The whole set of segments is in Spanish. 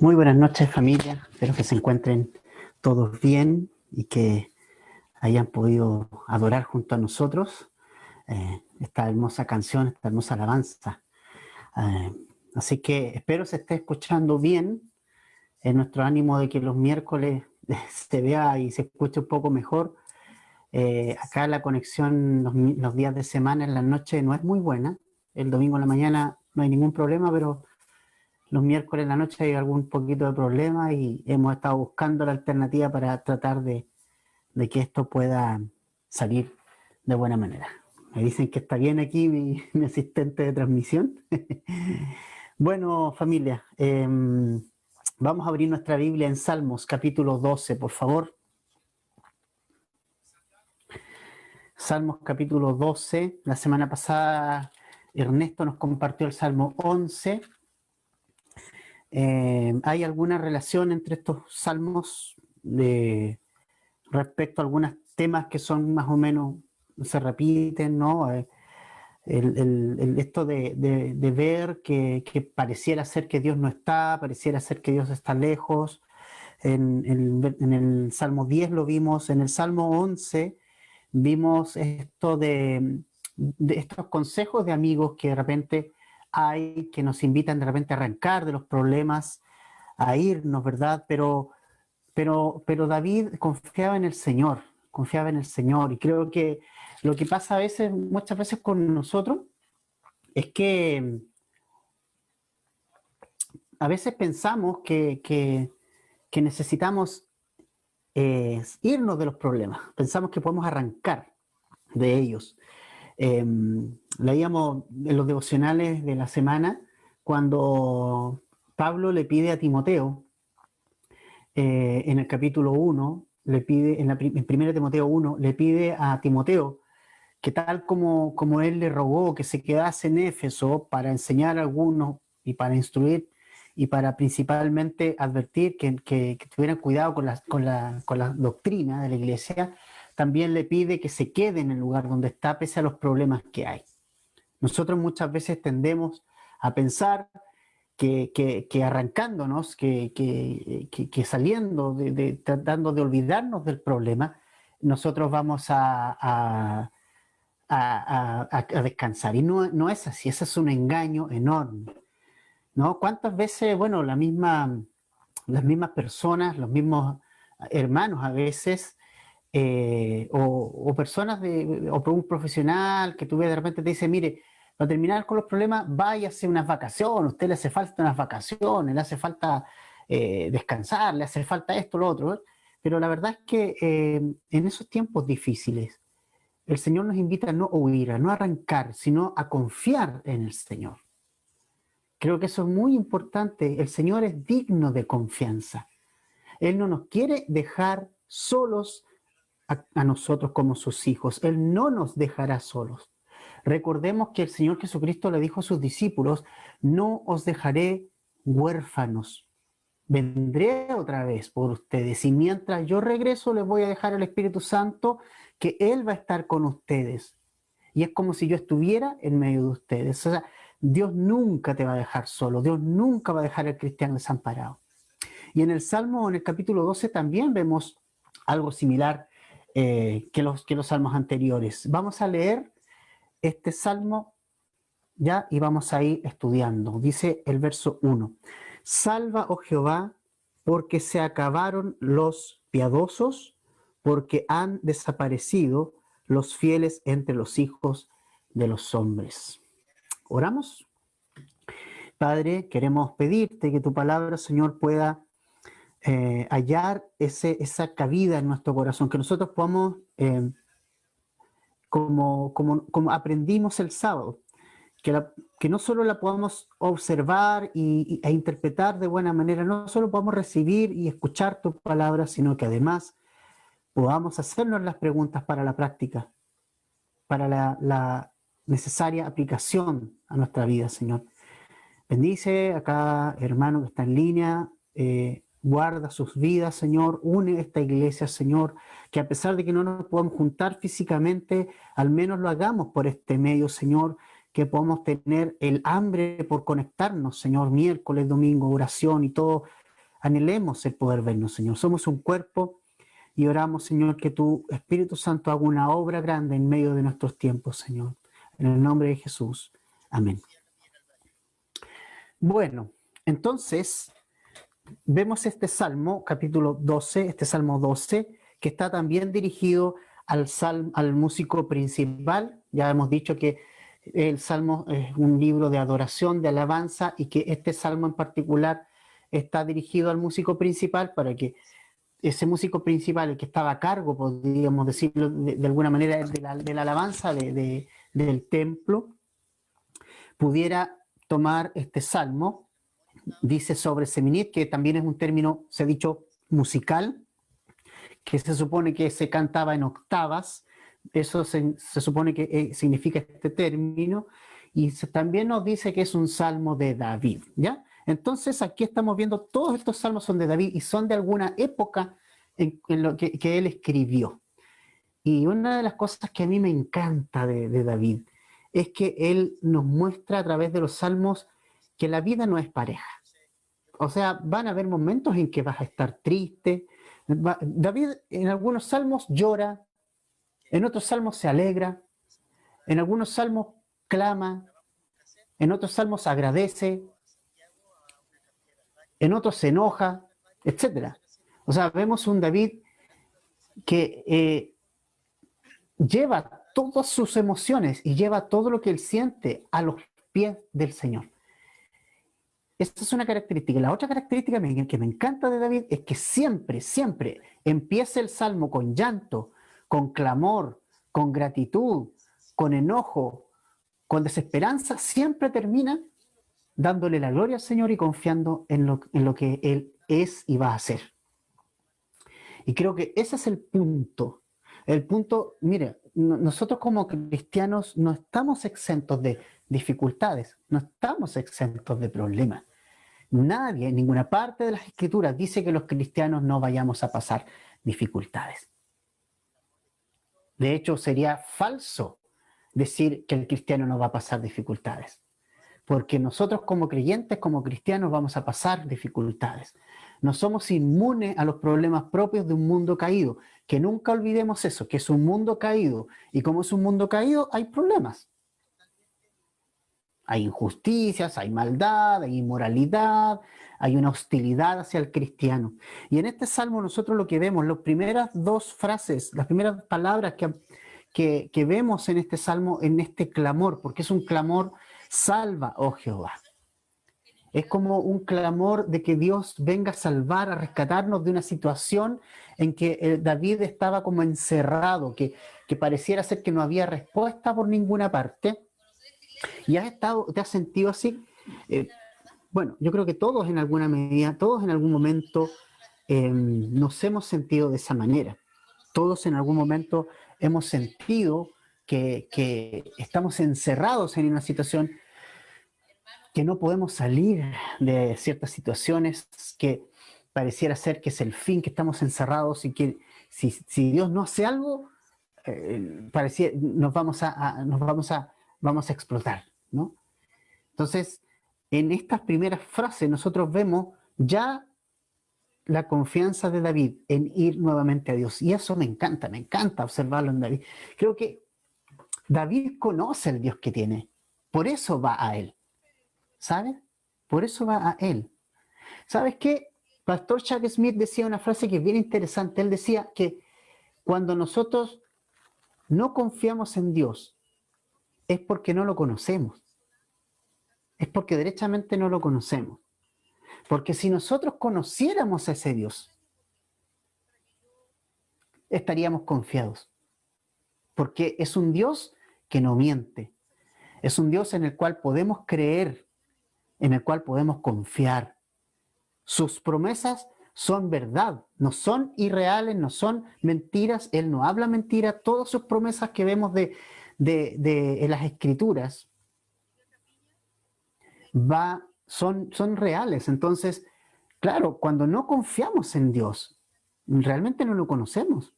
Muy buenas noches, familia. Espero que se encuentren todos bien y que hayan podido adorar junto a nosotros esta hermosa canción, esta hermosa alabanza. Eh, Así que espero se esté escuchando bien. En nuestro ánimo de que los miércoles se vea y se escuche un poco mejor. Acá la conexión los días de semana en la noche no es muy buena. El domingo en la mañana no hay ningún problema, pero los miércoles en la noche hay algún poquito de problema y hemos estado buscando la alternativa para tratar de que esto pueda salir de buena manera. Me dicen que está bien aquí mi asistente de transmisión. Bueno, familia, vamos a abrir nuestra Biblia en Salmos, capítulo 12, por favor. Salmos, capítulo 12. La semana pasada Ernesto nos compartió el Salmo 11. ¿Hay alguna relación entre estos salmos respecto a algunos temas que son más o menos, se repiten, ¿no? Esto de ver que pareciera ser que Dios no está, pareciera ser que Dios está lejos. En el Salmo 10 lo vimos, en el Salmo 11 vimos esto de estos consejos de amigos que de repente hay, que nos invitan de repente a arrancar de los problemas, a irnos, ¿verdad? Pero David confiaba en el Señor, y creo que lo que pasa a veces, muchas veces con nosotros, es que a veces pensamos que necesitamos irnos de los problemas, pensamos que podemos arrancar de ellos. Eh, Leíamos en los devocionales de la semana cuando Pablo le pide a Timoteo, en el capítulo 1, le pide, en 1 Timoteo 1, le pide a Timoteo que tal como él le rogó que se quedase en Éfeso para enseñar a algunos y para instruir y para principalmente advertir que tuvieran cuidado con la doctrina de la iglesia, también le pide que se quede en el lugar donde está pese a los problemas que hay. Nosotros muchas veces tendemos a pensar que arrancándonos, que saliendo, tratando de olvidarnos del problema, nosotros vamos a descansar. Y no es así, ese es un engaño enorme, ¿no? ¿Cuántas veces, bueno, las mismas personas, los mismos hermanos a veces, o personas o un profesional que tú ves de repente te dice, mire, para terminar con los problemas, váyase unas vacaciones, a usted le hace falta unas vacaciones, le hace falta descansar, le hace falta esto, lo otro, ¿eh? Pero la verdad es que en esos tiempos difíciles, el Señor nos invita a no huir, a no arrancar, sino a confiar en el Señor. Creo que eso es muy importante. El Señor es digno de confianza. Él no nos quiere dejar solos a nosotros como sus hijos. Él no nos dejará solos. Recordemos que el Señor Jesucristo le dijo a sus discípulos, no os dejaré huérfanos. Vendré otra vez por ustedes y mientras yo regreso les voy a dejar al Espíritu Santo, que Él va a estar con ustedes. Y es como si yo estuviera en medio de ustedes. O sea, Dios nunca te va a dejar solo. Dios nunca va a dejar al cristiano desamparado. Y en el Salmo, en el capítulo 12, también vemos algo similar que los salmos anteriores. Vamos a leer este salmo ya y vamos a ir estudiando. Dice el verso 1. Salva, oh Jehová, porque se acabaron los piadosos, porque han desaparecido los fieles entre los hijos de los hombres. ¿Oramos? Padre, queremos pedirte que tu palabra, Señor, pueda hallar esa cabida en nuestro corazón, que nosotros podamos, como aprendimos el sábado, que no solo la podamos observar e interpretar de buena manera, no solo podamos recibir y escuchar tu palabra, sino que además podamos hacernos las preguntas para la práctica, para la necesaria aplicación a nuestra vida, Señor. Bendice a cada hermano que está en línea, guarda sus vidas, Señor, une esta iglesia, Señor, que a pesar de que no nos podamos juntar físicamente, al menos lo hagamos por este medio, Señor, que podamos tener el hambre por conectarnos, Señor, miércoles, domingo, oración y todo, anhelemos el poder vernos, Señor. Somos un cuerpo y oramos, Señor, que tu Espíritu Santo haga una obra grande en medio de nuestros tiempos, Señor. En el nombre de Jesús. Amén. Bueno, entonces vemos este Salmo, capítulo 12, este Salmo 12, que está también dirigido al músico principal. Ya hemos dicho que el Salmo es un libro de adoración, de alabanza, y que este Salmo en particular está dirigido al músico principal para que ese músico principal, el que estaba a cargo, podríamos decirlo de alguna manera, de la alabanza del templo, pudiera tomar este Salmo. Dice sobre Seminit, que también es un término, se ha dicho, musical, que se supone que se cantaba en octavas. Eso se supone que significa este término, y también nos dice que es un salmo de David, ¿ya? Entonces aquí estamos viendo, todos estos salmos son de David y son de alguna época en lo que él escribió. Y una de las cosas que a mí me encanta de David es que él nos muestra a través de los salmos que la vida no es pareja. O sea, van a haber momentos en que vas a estar triste. David en algunos salmos llora, en otros salmos se alegra, en algunos salmos clama, en otros salmos agradece, en otros se enoja, etc. O sea, vemos un David que lleva todas sus emociones y lleva todo lo que él siente a los pies del Señor. Esta es una característica. La otra característica que me encanta de David es que siempre, siempre empieza el salmo con llanto, con clamor, con gratitud, con enojo, con desesperanza. Siempre termina dándole la gloria al Señor y confiando en lo que Él es y va a hacer. Y creo que ese es el punto. El punto, mire, nosotros como cristianos no estamos exentos de dificultades, no estamos exentos de problemas. Nadie en ninguna parte de las Escrituras dice que los cristianos no vayamos a pasar dificultades. De hecho, sería falso decir que el cristiano no va a pasar dificultades, porque nosotros como creyentes, como cristianos, vamos a pasar dificultades. No somos inmunes a los problemas propios de un mundo caído. Que nunca olvidemos eso, que es un mundo caído. Y como es un mundo caído, hay problemas. Hay injusticias, hay maldad, hay inmoralidad, hay una hostilidad hacia el cristiano. Y en este salmo nosotros lo que vemos, las primeras dos frases, las primeras palabras que vemos en este salmo, en este clamor, porque es un clamor: salva, oh Jehová. Es como un clamor de que Dios venga a salvar, a rescatarnos de una situación en que David estaba como encerrado, que pareciera ser que no había respuesta por ninguna parte. ¿Y te has sentido así? Bueno, yo creo que todos en alguna medida, todos en algún momento nos hemos sentido de esa manera. Todos en algún momento hemos sentido que estamos encerrados en una situación, que no podemos salir de ciertas situaciones, que pareciera ser que es el fin, que estamos encerrados y que si Dios no hace algo, vamos a explotar, ¿no? Entonces, en estas primeras frases nosotros vemos ya la confianza de David en ir nuevamente a Dios. Y eso me encanta observarlo en David. Creo que David conoce el Dios que tiene, por eso va a él, ¿sabes? Por eso va a él. ¿Sabes qué? Pastor Chuck Smith decía una frase que es bien interesante. Él decía que cuando nosotros no confiamos en Dios, es porque no lo conocemos. Es porque derechamente no lo conocemos. Porque si nosotros conociéramos a ese Dios, estaríamos confiados. Porque es un Dios que no miente. Es un Dios en el cual podemos creer, en el cual podemos confiar. Sus promesas son verdad, no son irreales, no son mentiras. Él no habla mentira. Todas sus promesas que vemos en las Escrituras son reales. Entonces, claro, cuando no confiamos en Dios, realmente no lo conocemos,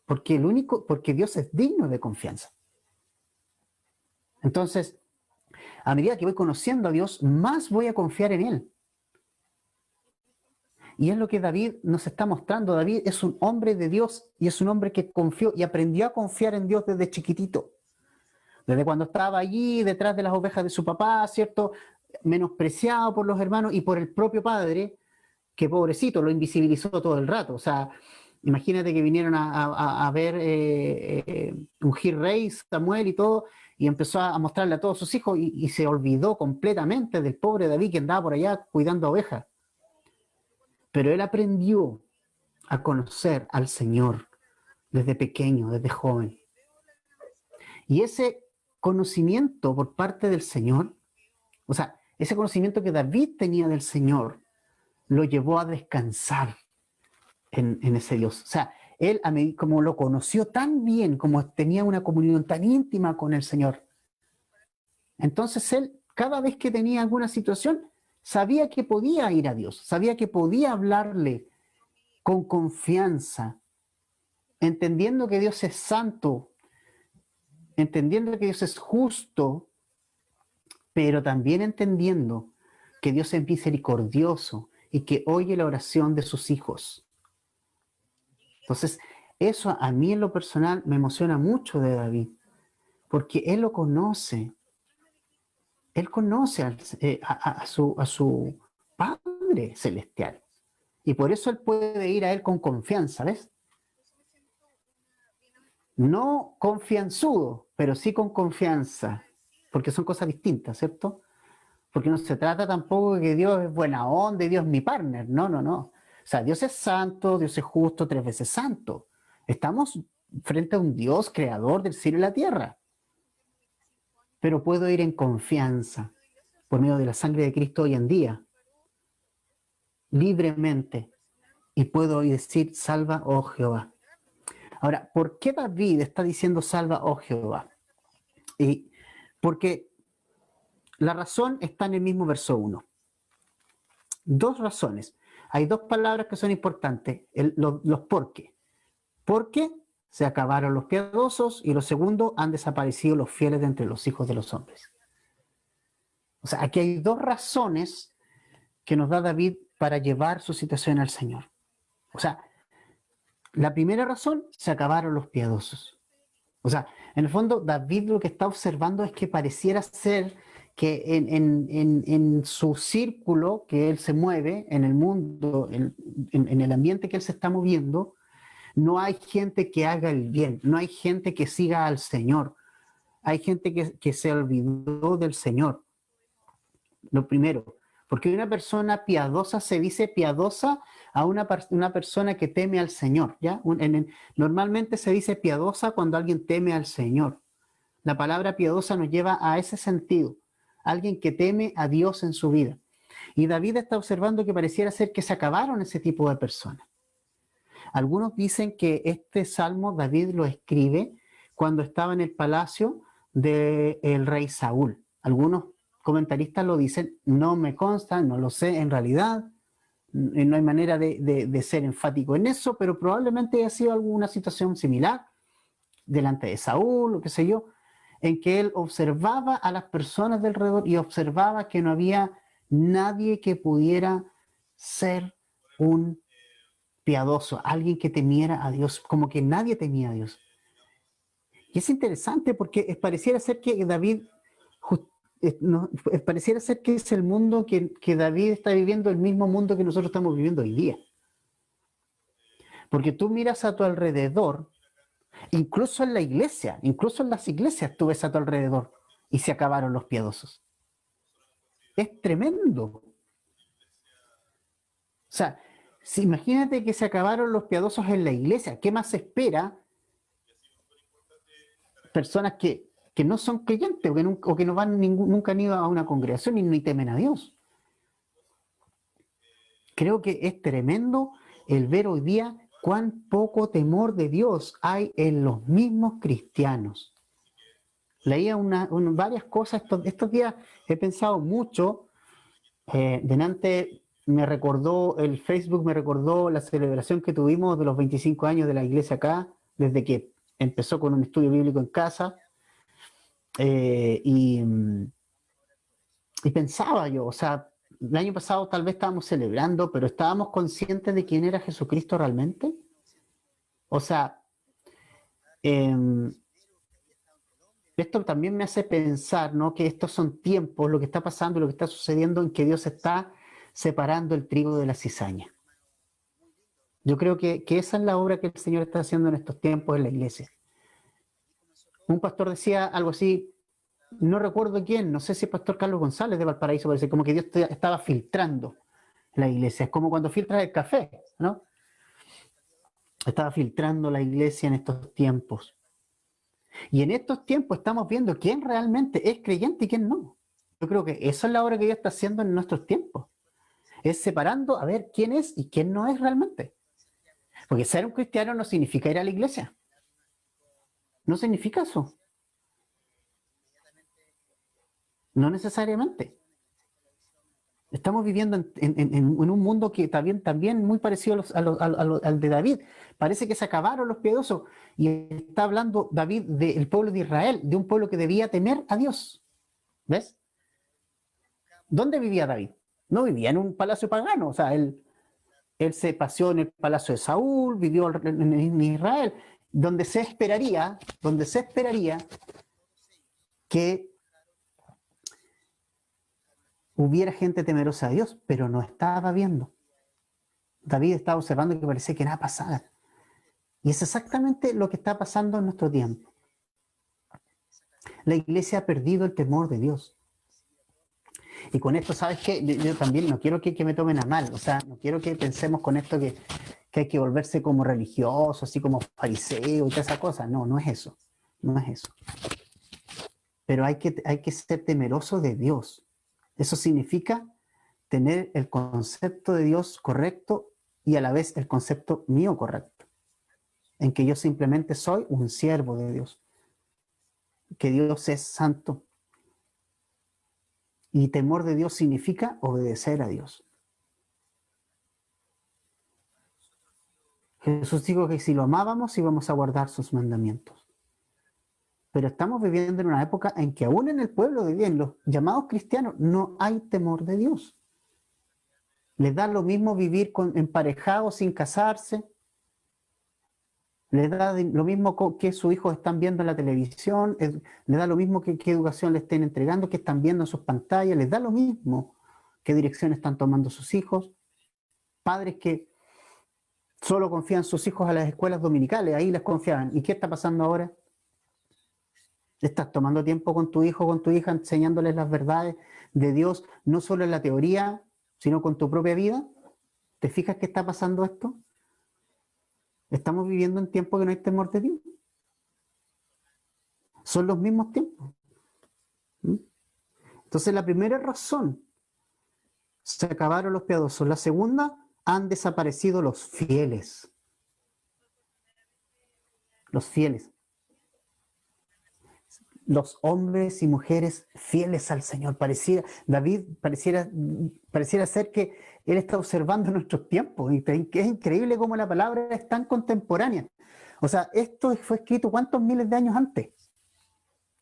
porque Dios es digno de confianza. Entonces, a medida que voy conociendo a Dios, más voy a confiar en Él. Y es lo que David nos está mostrando. David es un hombre de Dios y es un hombre que confió y aprendió a confiar en Dios desde chiquitito. Desde cuando estaba allí detrás de las ovejas de su papá, ¿cierto? Menospreciado por los hermanos y por el propio padre, que pobrecito, lo invisibilizó todo el rato. O sea, imagínate que vinieron a ver ungir rey, Samuel y todo, y empezó a mostrarle a todos sus hijos y se olvidó completamente del pobre David que andaba por allá cuidando ovejas. Pero él aprendió a conocer al Señor desde pequeño, desde joven. Y ese conocimiento por parte del Señor, o sea, ese conocimiento que David tenía del Señor, lo llevó a descansar en ese Dios. O sea, él, como lo conoció tan bien, como tenía una comunión tan íntima con el Señor, entonces él, cada vez que tenía alguna situación, sabía que podía ir a Dios, sabía que podía hablarle con confianza, entendiendo que Dios es santo, entendiendo que Dios es justo, pero también entendiendo que Dios es misericordioso y que oye la oración de sus hijos. Entonces, eso a mí en lo personal me emociona mucho de David, porque él lo conoce. Él conoce a su Padre Celestial. Y por eso él puede ir a él con confianza, ¿ves? No confianzudo, pero sí con confianza, porque son cosas distintas, ¿cierto? Porque no se trata tampoco de que Dios es buena onda y Dios es mi partner, no, no, no. O sea, Dios es santo, Dios es justo, 3 veces santo. Estamos frente a un Dios creador del cielo y la tierra. Pero puedo ir en confianza por medio de la sangre de Cristo hoy en día, libremente, y puedo decir, salva, oh Jehová. Ahora, ¿por qué David está diciendo salva, oh Jehová? Y porque la razón está en el mismo verso 1. Dos razones. Hay dos palabras que son importantes, los por qué. Porque se acabaron los piadosos y lo segundo, han desaparecido los fieles de entre los hijos de los hombres. O sea, aquí hay dos razones que nos da David para llevar su situación al Señor. O sea, la primera razón, se acabaron los piadosos. O sea, en el fondo, David lo que está observando es que pareciera ser que en su círculo que él se mueve, en el mundo, en el ambiente que él se está moviendo, no hay gente que haga el bien, no hay gente que siga al Señor, hay gente que se olvidó del Señor. Lo primero, porque una persona piadosa se dice piadosa a una persona que teme al Señor, ¿ya? Normalmente se dice piadosa cuando alguien teme al Señor. La palabra piadosa nos lleva a ese sentido, alguien que teme a Dios en su vida. Y David está observando que pareciera ser que se acabaron ese tipo de personas. Algunos dicen que este salmo David lo escribe cuando estaba en el palacio del rey Saúl. Algunos comentaristas lo dicen, no me consta, no lo sé en realidad, no hay manera de ser enfático en eso, pero probablemente haya sido alguna situación similar delante de Saúl, o qué sé yo, en que él observaba a las personas del alrededor y observaba que no había nadie que pudiera ser un piadoso, alguien que temiera a Dios, como que nadie temía a Dios. Y es interesante porque pareciera ser que David, pareciera ser que es el mundo que David está viviendo, el mismo mundo que nosotros estamos viviendo hoy día. Porque tú miras a tu alrededor, incluso en la iglesia, incluso en las iglesias tú ves a tu alrededor y se acabaron los piadosos. Es tremendo. O sea, imagínate que se acabaron los piadosos en la iglesia. ¿Qué más se espera? Personas que no son creyentes o que no van nunca han ido a una congregación y ni temen a Dios. Creo que es tremendo el ver hoy día cuán poco temor de Dios hay en los mismos cristianos. Leía varias cosas estos días, he pensado mucho. Delante el Facebook me recordó la celebración que tuvimos de los 25 años de la iglesia acá, desde que empezó con un estudio bíblico en casa. Y pensaba yo, o sea, el año pasado tal vez estábamos celebrando, pero ¿estábamos conscientes de quién era Jesucristo realmente? O sea, eh, esto también me hace pensar, ¿no?, que estos son tiempos, lo que está pasando, lo que está sucediendo, en que Dios está separando el trigo de la cizaña. Yo creo que esa es la obra que el Señor está haciendo en estos tiempos en la iglesia. Un pastor decía algo así, no recuerdo quién, no sé si el pastor Carlos González de Valparaíso, parece, como que Dios estaba filtrando la iglesia. Es como cuando filtras el café, ¿no? Estaba filtrando la iglesia en estos tiempos. Y en estos tiempos estamos viendo quién realmente es creyente y quién no. Yo creo que eso es la obra que Dios está haciendo en nuestros tiempos. Es separando a ver quién es y quién no es realmente. Porque ser un cristiano no significa ir a la iglesia. No significa eso. No necesariamente. Estamos viviendo en un mundo que también muy parecido al de David. Parece que se acabaron los piadosos. Y está hablando David del pueblo de Israel, de un pueblo que debía temer a Dios. ¿Ves? ¿Dónde vivía David? No vivía en un palacio pagano. O sea, él se paseó en el palacio de Saúl, vivió en Israel, donde se esperaría que hubiera gente temerosa de Dios, pero no estaba viendo. David estaba observando que parecía que nada pasaba. Y es exactamente lo que está pasando en nuestro tiempo. La iglesia ha perdido el temor de Dios. Y con esto, ¿sabes qué? Yo también no quiero que me tomen a mal. O sea, no quiero que pensemos con esto que hay que volverse como religioso, así como fariseo y toda esa cosa. No, no es eso. No es eso. Pero hay que ser temeroso de Dios. Eso significa tener el concepto de Dios correcto y a la vez el concepto mío correcto, en que yo simplemente soy un siervo de Dios, que Dios es santo. Y temor de Dios significa obedecer a Dios. Jesús dijo que si lo amábamos íbamos a guardar sus mandamientos. Pero estamos viviendo en una época en que aún en el pueblo de Dios, en los llamados cristianos, no hay temor de Dios. Les da lo mismo vivir emparejados sin casarse. Les da lo mismo que sus hijos están viendo en la televisión. Les da lo mismo qué educación le estén entregando, que están viendo en sus pantallas. Les da lo mismo qué dirección están tomando sus hijos. Padres que solo confían sus hijos a las escuelas dominicales, ahí les confiaban. ¿Y qué está pasando ahora? Estás tomando tiempo con tu hijo, con tu hija, enseñándoles las verdades de Dios, no solo en la teoría, sino con tu propia vida. ¿Te fijas qué está pasando esto? Estamos viviendo en tiempos que no hay temor de Dios. Son los mismos tiempos. Entonces, la primera razón, se acabaron los piadosos. La segunda, han desaparecido los fieles. Los fieles. Los hombres y mujeres fieles al Señor. David pareciera ser que él está observando nuestros tiempos. Y es increíble cómo la palabra es tan contemporánea. O sea, esto fue escrito ¿cuántos miles de años antes?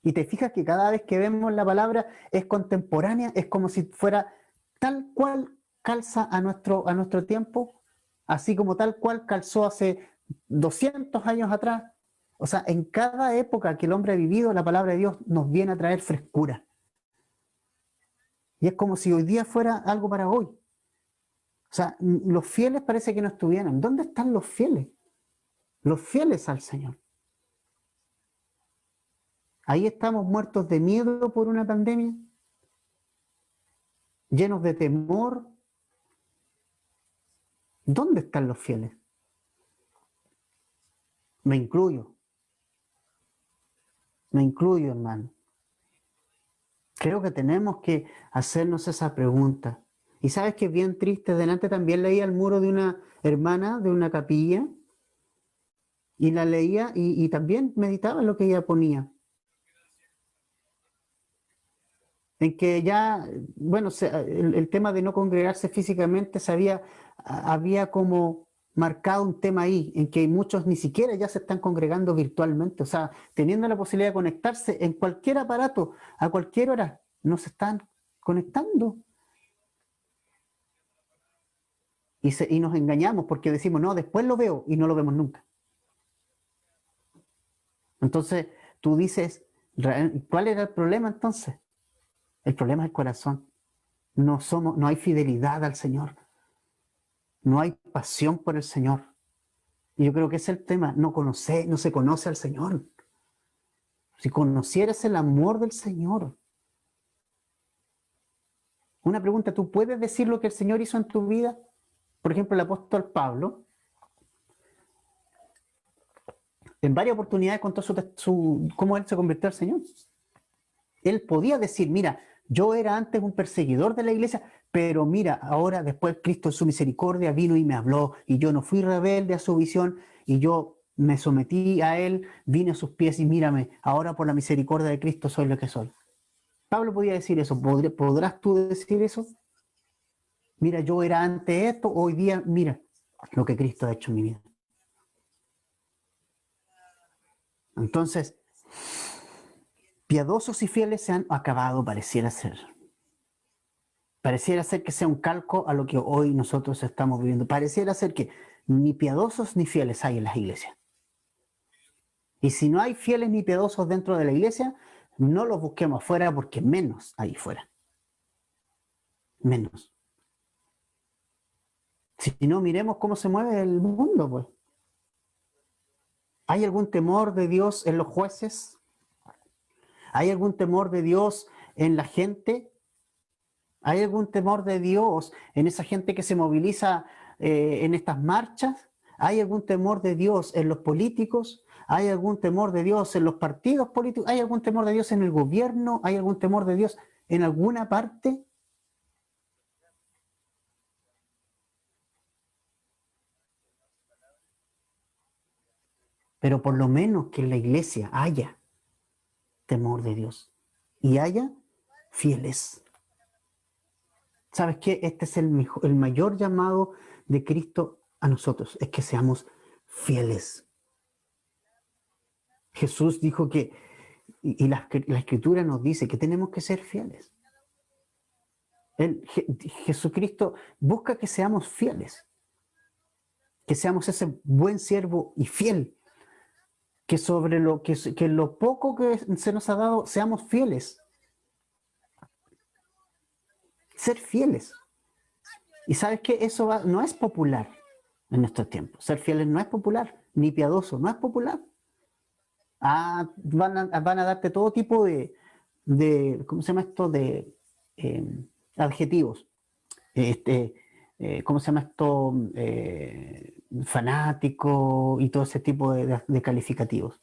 Y te fijas que cada vez que vemos la palabra es contemporánea, es como si fuera tal cual calza a nuestro tiempo, así como tal cual calzó hace 200 años atrás. O sea, en cada época que el hombre ha vivido, la palabra de Dios nos viene a traer frescura. Y es como si hoy día fuera algo para hoy. O sea, los fieles parece que no estuvieran. ¿Dónde están los fieles? Los fieles al Señor. Ahí estamos muertos de miedo por una pandemia, llenos de temor. ¿Dónde están los fieles? Me incluyo, hermano. Creo que tenemos que hacernos esa pregunta. Y sabes que es bien triste, delante también leía el muro de una hermana de una capilla, y la leía y también meditaba en lo que ella ponía. En que ya, bueno, el tema de no congregarse físicamente había como marcado un tema ahí, en que muchos ni siquiera ya se están congregando virtualmente, o sea, teniendo la posibilidad de conectarse en cualquier aparato, a cualquier hora, no se están conectando. y nos engañamos porque decimos, no, después lo veo y no lo vemos nunca. Entonces tú dices, ¿cuál era el problema entonces? El problema es el corazón. No hay fidelidad al Señor. No hay pasión por el Señor. Y yo creo que ese es el tema. No se conoce al Señor. Si conocieras el amor del Señor. Una pregunta, ¿tú puedes decir lo que el Señor hizo en tu vida? Por ejemplo, el apóstol Pablo, en varias oportunidades contó cómo él se convirtió al Señor. Él podía decir, mira, yo era antes un perseguidor de la iglesia, pero mira, ahora después Cristo en su misericordia vino y me habló, y yo no fui rebelde a su visión, y yo me sometí a Él, vine a sus pies y mírame, ahora por la misericordia de Cristo soy lo que soy. Pablo podía decir eso. ¿Podrás tú decir eso? Mira, yo era antes esto, hoy día, mira lo que Cristo ha hecho en mi vida. Entonces, piadosos y fieles se han acabado, pareciera ser. Pareciera ser que sea un calco a lo que hoy nosotros estamos viviendo. Pareciera ser que ni piadosos ni fieles hay en las iglesias. Y si no hay fieles ni piadosos dentro de la iglesia, no los busquemos afuera porque menos hay fuera. Menos. Si no, miremos cómo se mueve el mundo, pues. ¿Hay algún temor de Dios en los jueces? ¿Hay algún temor de Dios en la gente? ¿Hay algún temor de Dios en esa gente que se moviliza en estas marchas? ¿Hay algún temor de Dios en los políticos? ¿Hay algún temor de Dios en los partidos políticos? ¿Hay algún temor de Dios en el gobierno? ¿Hay algún temor de Dios en alguna parte? Pero por lo menos que en la iglesia haya temor de Dios y haya fieles. ¿Sabes qué? Este es el mayor llamado de Cristo a nosotros, es que seamos fieles. Jesús dijo que, y la Escritura nos dice que tenemos que ser fieles. Jesucristo busca que seamos fieles, que seamos ese buen siervo y fiel, que sobre que lo poco que se nos ha dado seamos fieles. Ser fieles. Y sabes que eso no es popular en nuestros tiempos. Ser fieles no es popular, ni piadoso, no es popular. Van a darte todo tipo ¿cómo se llama esto? De adjetivos. ¿Cómo se llama esto? Fanático y todo ese tipo de calificativos.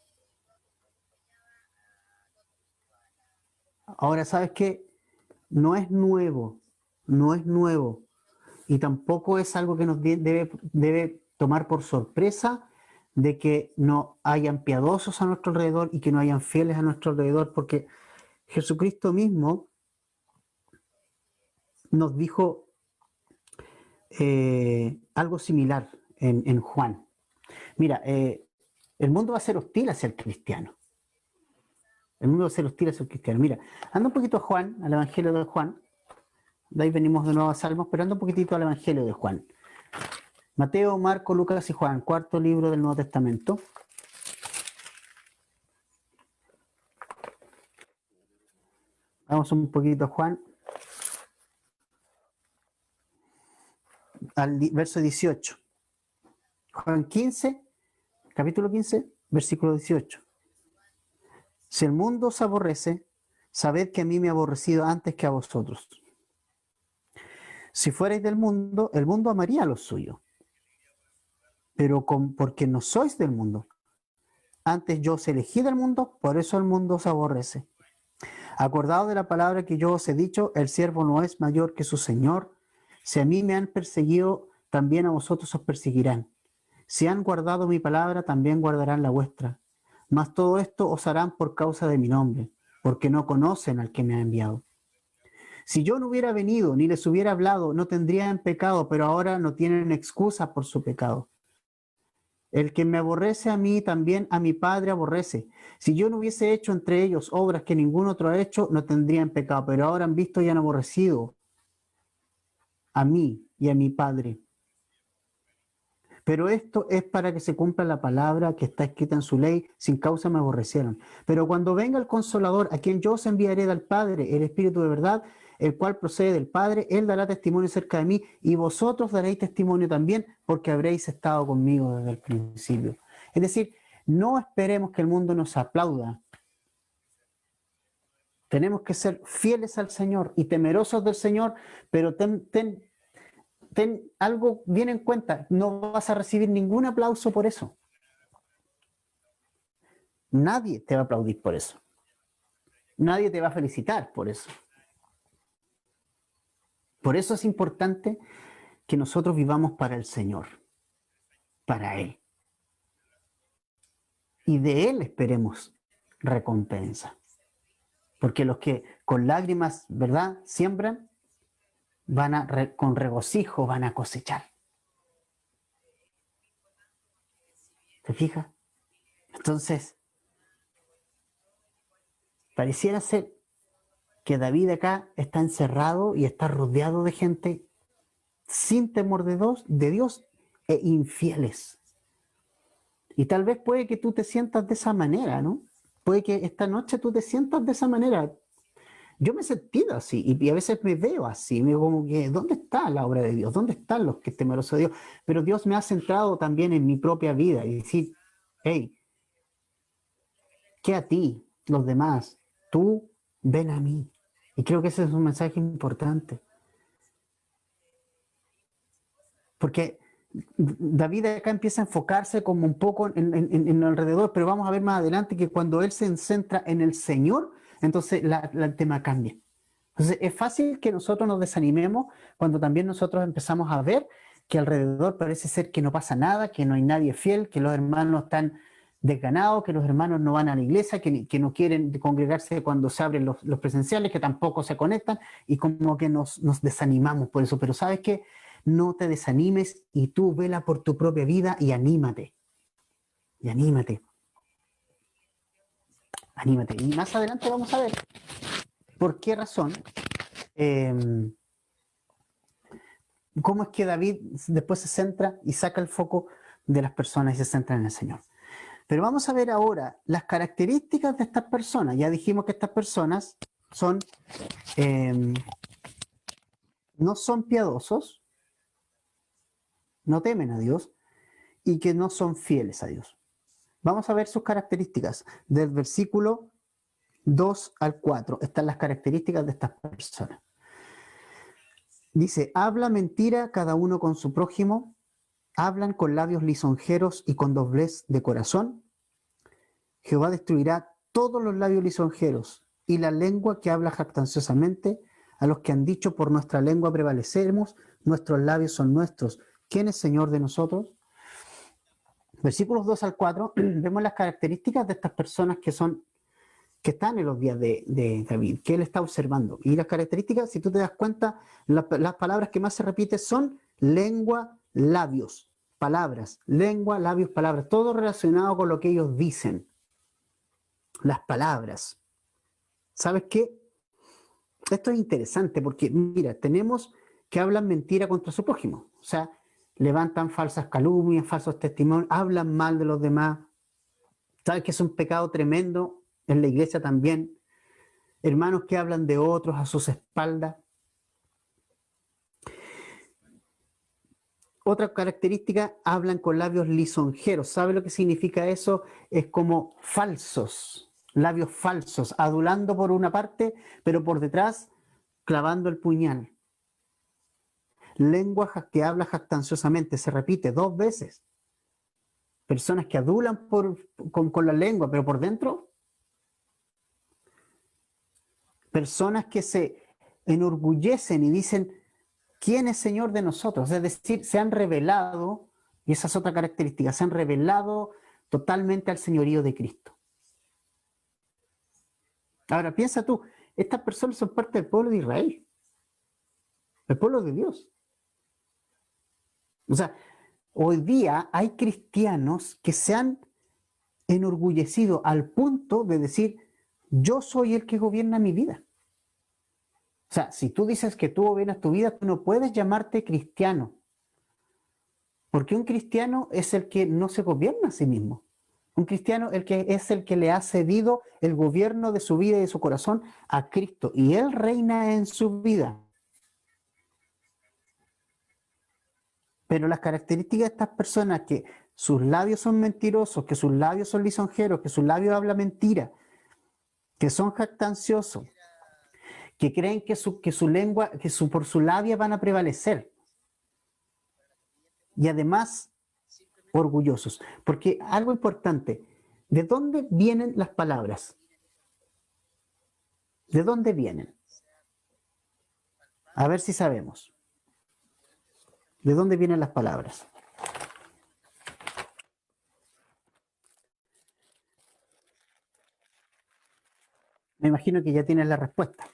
Ahora, ¿sabes qué? No es nuevo, no es nuevo. Y tampoco es algo que nos debe tomar por sorpresa de que no hayan piadosos a nuestro alrededor y que no hayan fieles a nuestro alrededor, porque Jesucristo mismo nos dijo algo similar en Juan. Mira, el mundo va a ser hostil hacia el cristiano. El mundo va a ser hostil hacia el cristiano. Mira, anda un poquito a Juan, al Evangelio de Juan. De ahí venimos de nuevo a Salmos, pero anda un poquitito al Evangelio de Juan. Mateo, Marco, Lucas y Juan, cuarto libro del Nuevo Testamento. Vamos un poquito a Juan. Al verso 18. Juan 15, capítulo 15, versículo 18. Si el mundo os aborrece, sabed que a mí me ha aborrecido antes que a vosotros. Si fuerais del mundo, el mundo amaría lo suyo. Pero porque no sois del mundo, antes yo os elegí del mundo, por eso el mundo os aborrece. Acordaos de la palabra que yo os he dicho, el siervo no es mayor que su señor. Si a mí me han perseguido, también a vosotros os perseguirán. Si han guardado mi palabra, también guardarán la vuestra. Mas todo esto os harán por causa de mi nombre, porque no conocen al que me ha enviado. Si yo no hubiera venido ni les hubiera hablado, no tendrían pecado, pero ahora no tienen excusa por su pecado. El que me aborrece a mí, también a mi Padre aborrece. Si yo no hubiese hecho entre ellos obras que ningún otro ha hecho, no tendrían pecado, pero ahora han visto y han aborrecido a mí y a mi Padre. Pero esto es para que se cumpla la palabra que está escrita en su ley, sin causa me aborrecieron. Pero cuando venga el Consolador, a quien yo os enviaré del Padre, el Espíritu de verdad, el cual procede del Padre, él dará testimonio cerca de mí, y vosotros daréis testimonio también, porque habréis estado conmigo desde el principio. Es decir, no esperemos que el mundo nos aplauda. Tenemos que ser fieles al Señor y temerosos del Señor, pero ten algo bien en cuenta, no vas a recibir ningún aplauso por eso. Nadie te va a aplaudir por eso. Nadie te va a felicitar por eso. Por eso es importante que nosotros vivamos para el Señor, para Él. Y de Él esperemos recompensa. Porque los que con lágrimas, ¿verdad?, siembran, con regocijo van a cosechar. ¿Te fijas? Entonces, pareciera ser que David acá está encerrado y está rodeado de gente sin temor de Dios e infieles. Y tal vez puede que tú te sientas de esa manera, ¿no? Puede que esta noche tú te sientas de esa manera. Yo me he sentido así y a veces me veo así, me digo como que, ¿dónde está la obra de Dios? ¿Dónde están los que temerosos de Dios? Pero Dios me ha centrado también en mi propia vida y decir, hey, ¿qué a ti, los demás? Tú ven a mí. Y creo que ese es un mensaje importante. Porque David acá empieza a enfocarse como un poco en alrededor, pero vamos a ver más adelante que cuando él se centra en el Señor, entonces el tema cambia. Entonces es fácil que nosotros nos desanimemos cuando también nosotros empezamos a ver que alrededor parece ser que no pasa nada, que no hay nadie fiel, que los hermanos están desganados, que los hermanos no van a la iglesia, que no quieren congregarse cuando se abren los presenciales, que tampoco se conectan y como que nos desanimamos por eso. Pero ¿sabes qué? No te desanimes y tú vela por tu propia vida y anímate. Y anímate. Anímate. Y más adelante vamos a ver por qué razón, cómo es que David después se centra y saca el foco de las personas y se centra en el Señor. Pero vamos a ver ahora las características de estas personas. Ya dijimos que estas personas son, no son piadosos, no temen a Dios y que no son fieles a Dios. Vamos a ver sus características. Del versículo 2 al 4 están las características de estas personas. Dice, habla mentira cada uno con su prójimo, hablan con labios lisonjeros y con doblez de corazón. Jehová destruirá todos los labios lisonjeros y la lengua que habla jactanciosamente, a los que han dicho por nuestra lengua prevaleceremos, nuestros labios son nuestros. ¿Quién es Señor de nosotros? Versículos 2 al 4, vemos las características de estas personas que están en los días de David, que él está observando. Y las características, si tú te das cuenta, las palabras que más se repiten son lengua, labios, palabras, lengua, labios, palabras, todo relacionado con lo que ellos dicen. Las palabras. ¿Sabes qué? Esto es interesante porque, mira, tenemos que hablan mentira contra su prójimo. O sea, levantan falsas calumnias, falsos testimonios, hablan mal de los demás. ¿Sabes que es un pecado tremendo en la iglesia también? Hermanos que hablan de otros a sus espaldas. Otra característica, hablan con labios lisonjeros. ¿Sabe lo que significa eso? Es como falsos, labios falsos, adulando por una parte, pero por detrás clavando el puñal. Lengua que habla jactanciosamente, se repite 2 veces. Personas que adulan con la lengua, pero por dentro. Personas que se enorgullecen y dicen, ¿quién es Señor de nosotros? Es decir, se han revelado, y esa es otra característica, se han revelado totalmente al señorío de Cristo. Ahora, piensa tú, estas personas son parte del pueblo de Israel, el pueblo de Dios. O sea, hoy día hay cristianos que se han enorgullecido al punto de decir, yo soy el que gobierna mi vida. O sea, si tú dices que tú gobiernas tu vida, tú no puedes llamarte cristiano. Porque un cristiano es el que no se gobierna a sí mismo. Un cristiano es el que le ha cedido el gobierno de su vida y de su corazón a Cristo. Y Él reina en su vida. Pero las características de estas personas, que sus labios son mentirosos, que sus labios son lisonjeros, que sus labios hablan mentira, que son jactanciosos, que creen que su lengua, por su labia van a prevalecer. Y además, orgullosos. Porque algo importante, ¿de dónde vienen las palabras? ¿De dónde vienen? A ver si sabemos. ¿De dónde vienen las palabras? Me imagino que ya tienes la respuesta.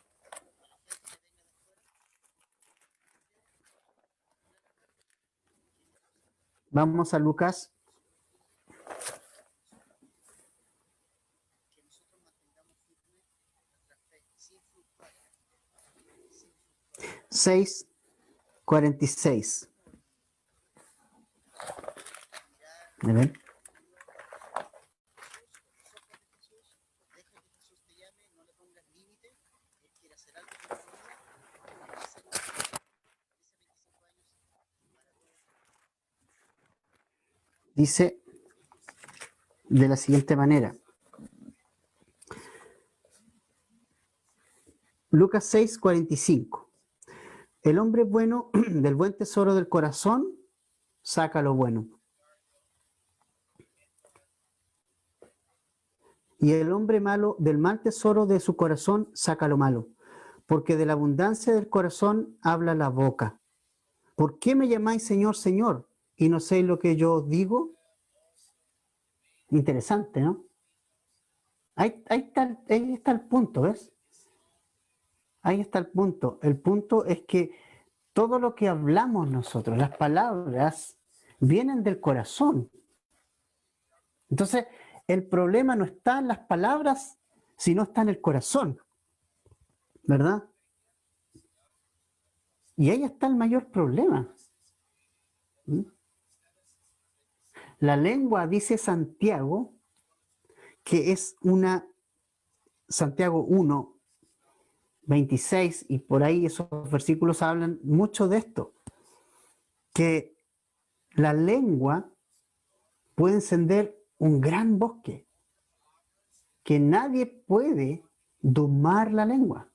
Vamos a Lucas 6:46. A ver. Dice de la siguiente manera. Lucas 6:45. El hombre bueno del buen tesoro del corazón saca lo bueno. Y el hombre malo del mal tesoro de su corazón saca lo malo. Porque de la abundancia del corazón habla la boca. ¿Por qué me llamáis Señor, Señor, y no sé lo que yo os digo? Interesante, ¿no? Ahí está el punto, ¿ves? Ahí está el punto. El punto es que todo lo que hablamos nosotros, las palabras, vienen del corazón. Entonces, el problema no está en las palabras, sino está en el corazón, ¿verdad? Y ahí está el mayor problema. ¿Mm? La lengua, dice Santiago, que es Santiago 1:26, y por ahí esos versículos hablan mucho de esto, que la lengua puede encender un gran bosque, que nadie puede domar la lengua.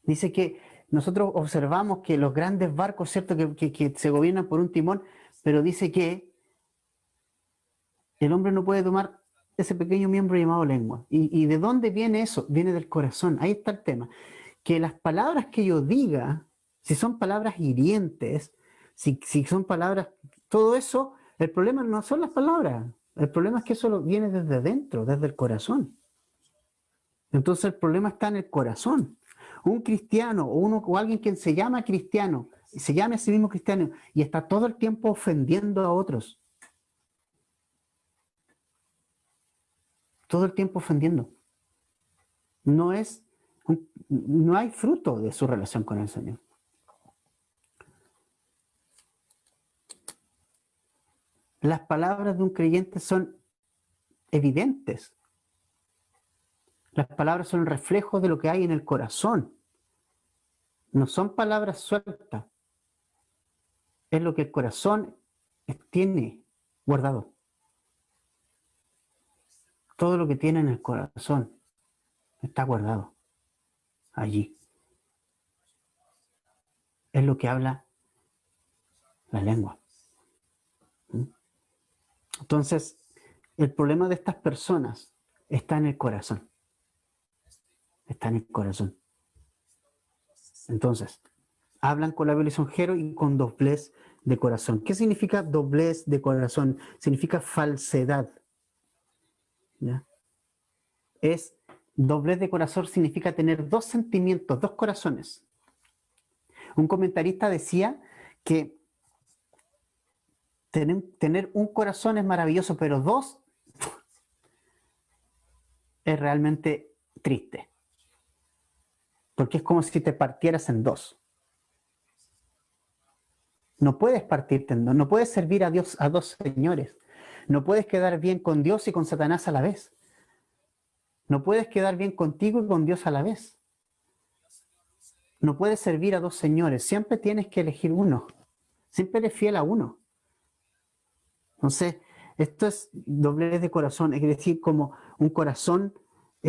Dice que nosotros observamos que los grandes barcos, ¿cierto?, que se gobiernan por un timón, pero dice que el hombre no puede tomar ese pequeño miembro llamado lengua. ¿Y de dónde viene eso? Viene del corazón. Ahí está el tema. Que las palabras que yo diga, si son palabras hirientes, si son palabras, todo eso, el problema no son las palabras. El problema es que eso viene desde dentro, desde el corazón. Entonces el problema está en el corazón. Un cristiano o alguien que se llama cristiano, se llame a sí mismo cristiano y está todo el tiempo ofendiendo a otros. Todo el tiempo ofendiendo. No hay fruto de su relación con el Señor. Las palabras de un creyente son evidentes. Las palabras son el reflejo de lo que hay en el corazón. No son palabras sueltas. Es lo que el corazón tiene guardado. Todo lo que tiene en el corazón está guardado allí. Es lo que habla la lengua. Entonces, el problema de estas personas está en el corazón. Está en el corazón. Entonces, hablan con labio lisonjero y con doblez de corazón. ¿Qué significa doblez de corazón? Significa falsedad. ¿Ya? Doblez de corazón significa tener dos sentimientos, dos corazones. Un comentarista decía que tener un corazón es maravilloso, pero dos es realmente triste. Porque es como si te partieras en dos. No puedes partirte en dos, no puedes servir a Dios a dos señores. No puedes quedar bien con Dios y con Satanás a la vez. No puedes quedar bien contigo y con Dios a la vez. No puedes servir a dos señores. Siempre tienes que elegir uno. Siempre eres fiel a uno. Entonces, esto es doblez de corazón. Es decir, como un corazón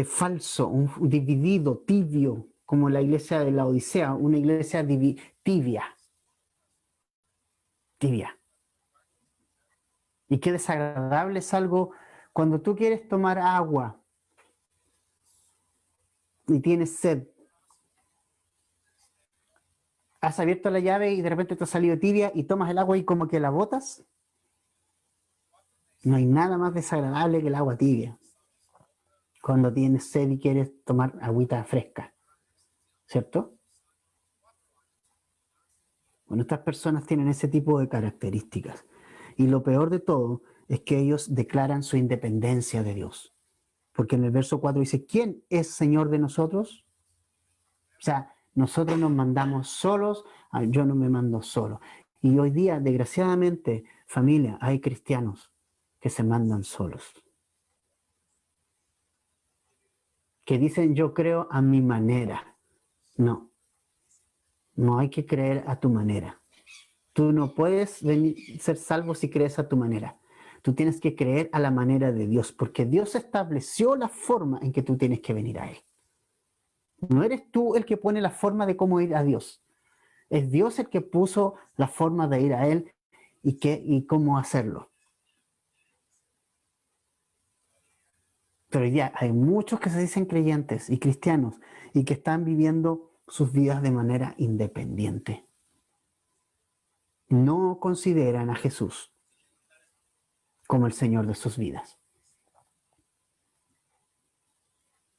falso, un dividido, tibio, como la iglesia de la Odisea, una iglesia tibia. Tibia. Y qué desagradable es algo cuando tú quieres tomar agua y tienes sed. Has abierto la llave y de repente te ha salido tibia y tomas el agua y como que la botas. No hay nada más desagradable que el agua tibia. Cuando tienes sed y quieres tomar agüita fresca. ¿Cierto? Bueno, estas personas tienen ese tipo de características. Y lo peor de todo es que ellos declaran su independencia de Dios. Porque en el verso 4 dice, ¿quién es Señor de nosotros? O sea, nosotros nos mandamos solos, yo no me mando solo. Y hoy día, desgraciadamente, familia, hay cristianos que se mandan solos. Que dicen, yo creo a mi manera. No, no hay que creer a tu manera. Tú no puedes ser salvo si crees a tu manera. Tú tienes que creer a la manera de Dios, porque Dios estableció la forma en que tú tienes que venir a Él. No eres tú el que pone la forma de cómo ir a Dios. Es Dios el que puso la forma de ir a Él y cómo hacerlo. Pero hoy día hay muchos que se dicen creyentes y cristianos y que están viviendo sus vidas de manera independiente. No consideran a Jesús como el Señor de sus vidas.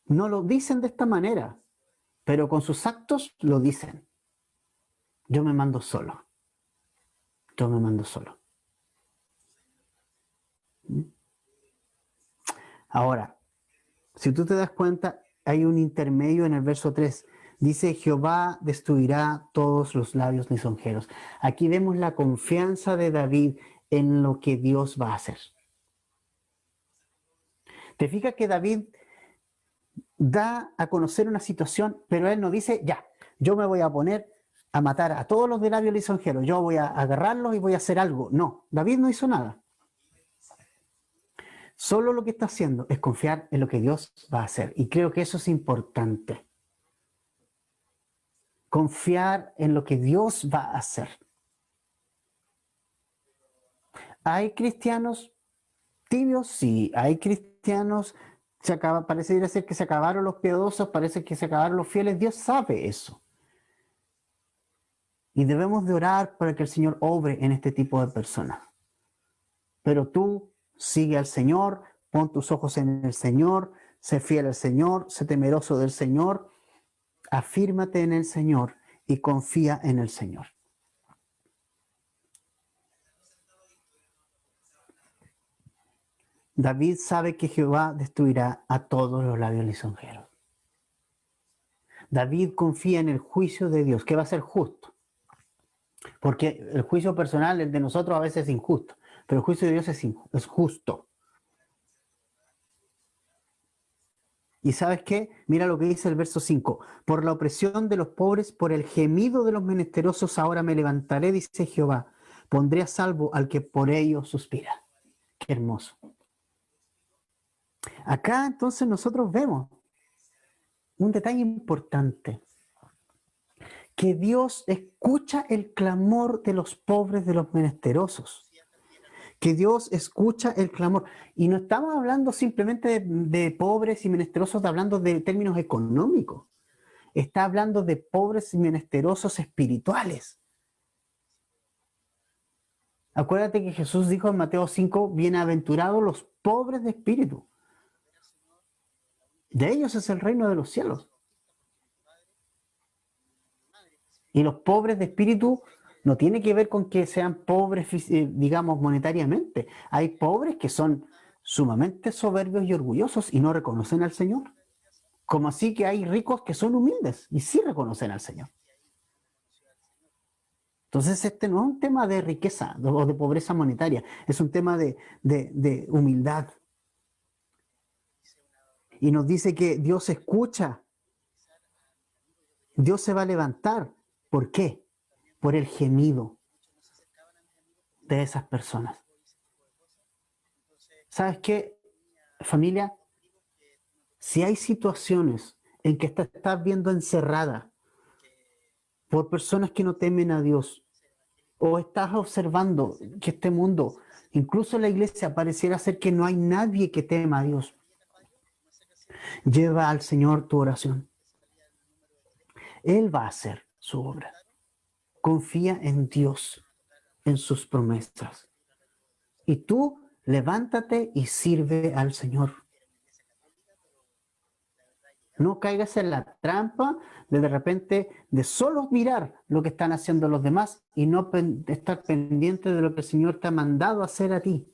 No lo dicen de esta manera, pero con sus actos lo dicen. Yo me mando solo. Yo me mando solo. Ahora, si tú te das cuenta, hay un intermedio en el verso 3. Dice, Jehová destruirá todos los labios lisonjeros. Aquí vemos la confianza de David en lo que Dios va a hacer. Te fijas que David da a conocer una situación, pero él no dice, ya, yo me voy a poner a matar a todos los de labios lisonjeros, yo voy a agarrarlos y voy a hacer algo. No, David no hizo nada. Solo lo que está haciendo es confiar en lo que Dios va a hacer. Y creo que eso es importante. Confiar en lo que Dios va a hacer. ¿Hay cristianos tibios? Sí. ¿Hay cristianos? Parece ser que se acabaron los piadosos, parece que se acabaron los fieles. Dios sabe eso. Y debemos de orar para que el Señor obre en este tipo de personas. Pero tú sigue al Señor, pon tus ojos en el Señor, sé fiel al Señor, sé temeroso del Señor, afírmate en el Señor y confía en el Señor. David sabe que Jehová destruirá a todos los labios lisonjeros. David confía en el juicio de Dios, que va a ser justo. Porque el juicio personal, el de nosotros, a veces es injusto, pero el juicio de Dios es justo. ¿Y sabes qué? Mira lo que dice el verso 5. Por la opresión de los pobres, por el gemido de los menesterosos, ahora me levantaré, dice Jehová. Pondré a salvo al que por ello suspira. Qué hermoso. Acá entonces nosotros vemos un detalle importante. Que Dios escucha el clamor de los pobres, de los menesterosos. Que Dios escucha el clamor. Y no estamos hablando simplemente de pobres y menesterosos, hablando de términos económicos. Está hablando de pobres y menesterosos espirituales. Acuérdate que Jesús dijo en Mateo 5, bienaventurados los pobres de espíritu. De ellos es el reino de los cielos. Y los pobres de espíritu no tiene que ver con que sean pobres, digamos, monetariamente. Hay pobres que son sumamente soberbios y orgullosos y no reconocen al Señor. Como así que hay ricos que son humildes y sí reconocen al Señor. Entonces este no es un tema de riqueza o de pobreza monetaria, es un tema de humildad. Y nos dice que Dios escucha, Dios se va a levantar. ¿Por qué? Por el gemido de esas personas. ¿Sabes qué, familia? Si hay situaciones en que te estás viendo encerrada por personas que no temen a Dios, o estás observando que este mundo, incluso la iglesia, pareciera ser que no hay nadie que tema a Dios, lleva al Señor tu oración. Él va a hacer su obra. Confía en Dios, en sus promesas. Y tú levántate y sirve al Señor. No caigas en la trampa de repente de solo mirar lo que están haciendo los demás y no estar pendiente de lo que el Señor te ha mandado a hacer a ti.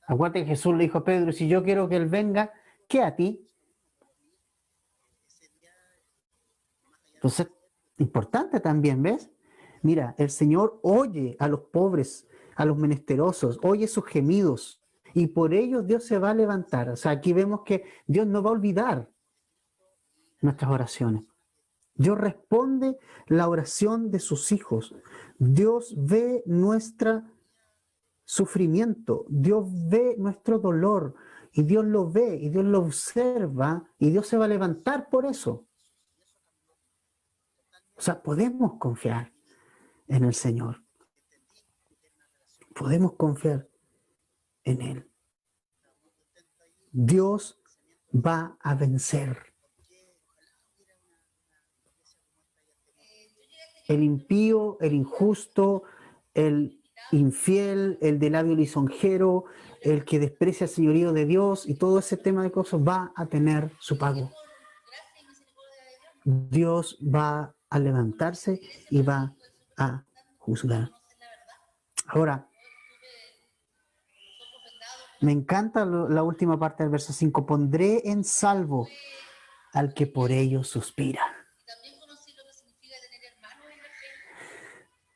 Acuérdate que Jesús le dijo a Pedro, si yo quiero que Él venga, ¿qué a ti? Entonces, importante también, ¿ves? Mira, el Señor oye a los pobres, a los menesterosos, oye sus gemidos y por ellos Dios se va a levantar. O sea, aquí vemos que Dios no va a olvidar nuestras oraciones. Dios responde la oración de sus hijos. Dios ve nuestro sufrimiento, Dios ve nuestro dolor y Dios lo ve y Dios lo observa y Dios se va a levantar por eso. O sea, podemos confiar en el Señor. Podemos confiar en Él. Dios va a vencer. El impío, el injusto, el infiel, el de labio lisonjero, el que desprecia el señorío de Dios y todo ese tema de cosas va a tener su pago. Dios va a levantarse y va a juzgar. Ahora, me encanta la última parte del verso 5. Pondré en salvo al que por ello suspira.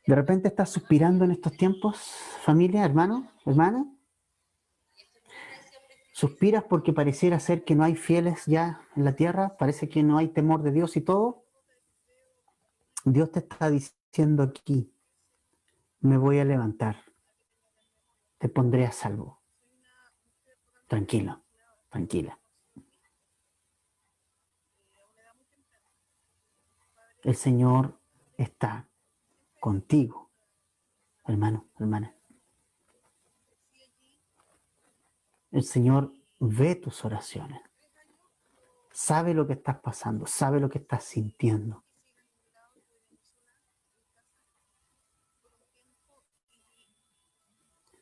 ¿De repente estás suspirando en estos tiempos, familia, hermano, hermana? ¿Suspiras porque pareciera ser que no hay fieles ya en la tierra? ¿Parece que no hay temor de Dios y todo? Dios te está diciendo aquí, me voy a levantar, te pondré a salvo. Tranquilo, tranquila. El Señor está contigo, hermano, hermana. El Señor ve tus oraciones, sabe lo que estás pasando, sabe lo que estás sintiendo.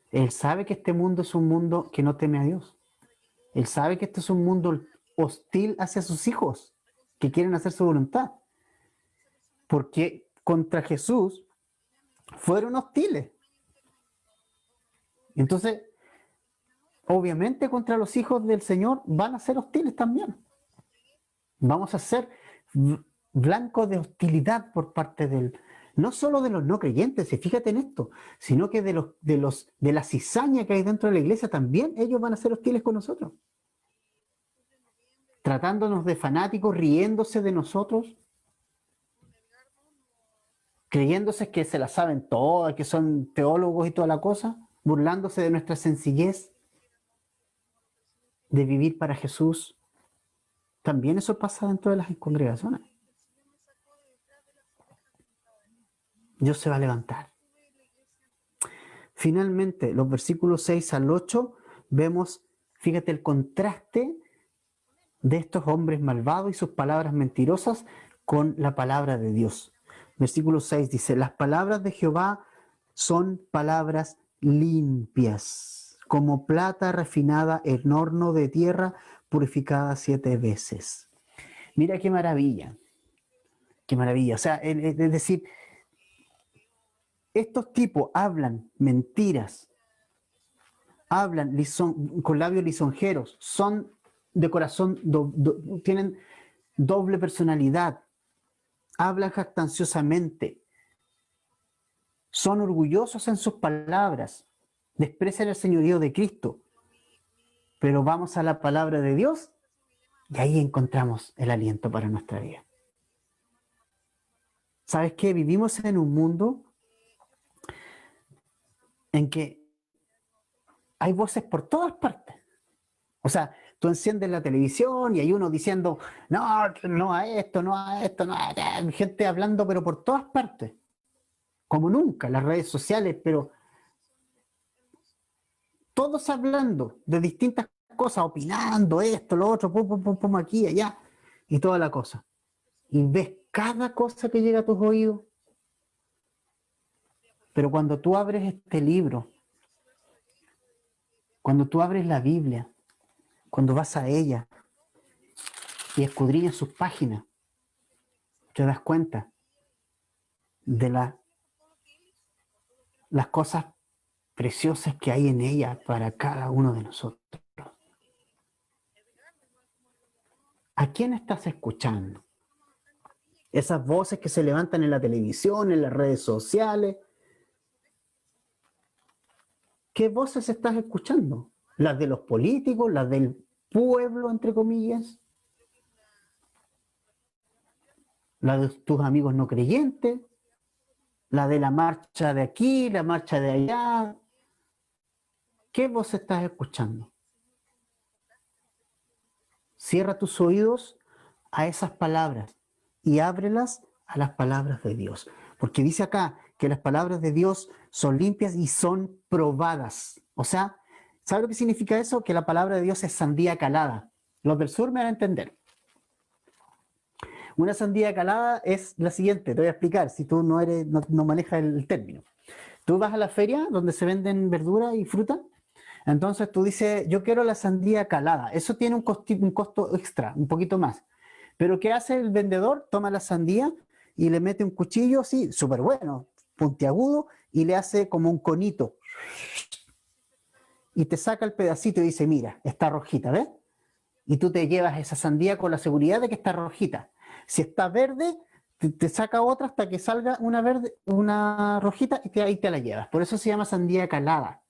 Él sabe que este mundo es un mundo que no teme a Dios. Él sabe que este es un mundo hostil hacia sus hijos, que quieren hacer su voluntad. Porque contra Jesús fueron hostiles. Entonces, obviamente contra los hijos del Señor van a ser hostiles también. Vamos a ser blancos de hostilidad por parte del, no solo de los no creyentes, y fíjate en esto, sino que de la cizaña que hay dentro de la iglesia también ellos van a ser hostiles con nosotros. Tratándonos de fanáticos, riéndose de nosotros, creyéndose que se la saben todas, que son teólogos y toda la cosa, burlándose de nuestra sencillez de vivir para Jesús. También eso pasa dentro de las congregaciones. Dios se va a levantar. Finalmente, los versículos 6 al 8, vemos, fíjate el contraste de estos hombres malvados y sus palabras mentirosas con la palabra de Dios. Versículo 6 dice, las palabras de Jehová son palabras limpias, como plata refinada en horno de tierra, purificada 7 veces. Mira qué maravilla, qué maravilla. O sea, es decir, estos tipos hablan mentiras, hablan con labios lisonjeros, son de corazón, tienen doble personalidad, hablan jactanciosamente, son orgullosos en sus palabras, desprecian el señorío de Cristo, pero vamos a la palabra de Dios y ahí encontramos el aliento para nuestra vida. ¿Sabes qué? Vivimos en un mundo en que hay voces por todas partes. O sea, tú enciendes la televisión y hay uno diciendo, no, no a esto, no a esto, no a esto. Gente hablando, pero por todas partes. Como nunca, las redes sociales, pero todos hablando de distintas cosas, opinando esto, lo otro, pum, pum, pum, pum, aquí, allá, y toda la cosa. Y ves cada cosa que llega a tus oídos. Pero cuando tú abres este libro, cuando tú abres la Biblia, cuando vas a ella y escudriñas sus páginas, te das cuenta de las cosas preciosas que hay en ella para cada uno de nosotros. ¿A quién estás escuchando? Esas voces que se levantan en la televisión, en las redes sociales. ¿Qué voces estás escuchando? ¿Las de los políticos? ¿Las del pueblo, entre comillas? ¿La de tus amigos no creyentes? ¿La de la marcha de aquí, la marcha de allá? ¿Qué voz estás escuchando? Cierra tus oídos a esas palabras y ábrelas a las palabras de Dios. Porque dice acá que las palabras de Dios son limpias y son probadas. O sea, ¿sabe lo que significa eso? Que la palabra de Dios es sandía calada. Los del sur me van a entender. Una sandía calada es la siguiente, te voy a explicar si tú no manejas el término. Tú vas a la feria donde se venden verduras y fruta, entonces tú dices, yo quiero la sandía calada. Eso tiene un costo extra, un poquito más. Pero ¿qué hace el vendedor? Toma la sandía y le mete un cuchillo así, súper bueno, puntiagudo, y le hace como un conito. Y te saca el pedacito y dice, mira, está rojita, ¿ves? Y tú te llevas esa sandía con la seguridad de que está rojita. Si está verde, te saca otra hasta que salga una verde, una rojita y ahí te la llevas. Por eso se llama sandía calada.